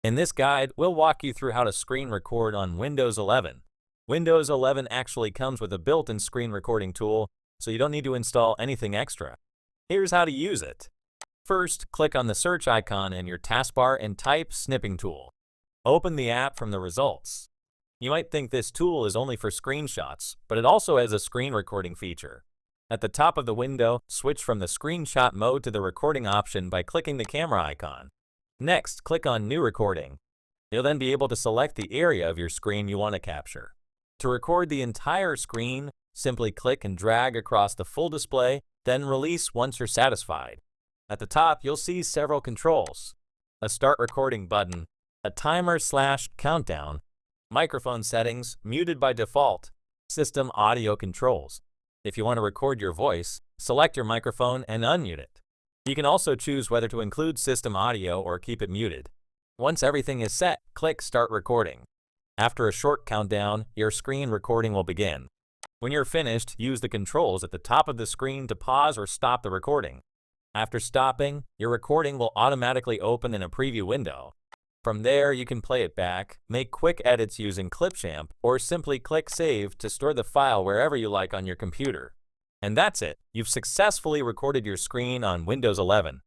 In this guide, we'll walk you through how to screen record on Windows 11. Windows 11 actually comes with a built-in screen recording tool, so you don't need to install anything extra. Here's how to use it. First, click on the search icon in your taskbar and type Snipping Tool. Open the app from the results. You might think this tool is only for screenshots, but it also has a screen recording feature. At the top of the window, switch from the screenshot mode to the recording option by clicking the camera icon. Next, click on New Recording. You'll then be able to select the area of your screen you want to capture. To record the entire screen, simply click and drag across the full display, then release once you're satisfied. At the top, you'll see several controls: a Start Recording button, a timer/countdown, microphone settings, muted by default, system audio controls. If you want to record your voice, select your microphone and unmute it. You can also choose whether to include system audio or keep it muted. Once everything is set, click Start Recording. After a short countdown, your screen recording will begin. When you're finished, use the controls at the top of the screen to pause or stop the recording. After stopping, your recording will automatically open in a preview window. From there, you can play it back, make quick edits using Clipchamp, or simply click Save to store the file wherever you like on your computer. And that's it. You've successfully recorded your screen on Windows 11.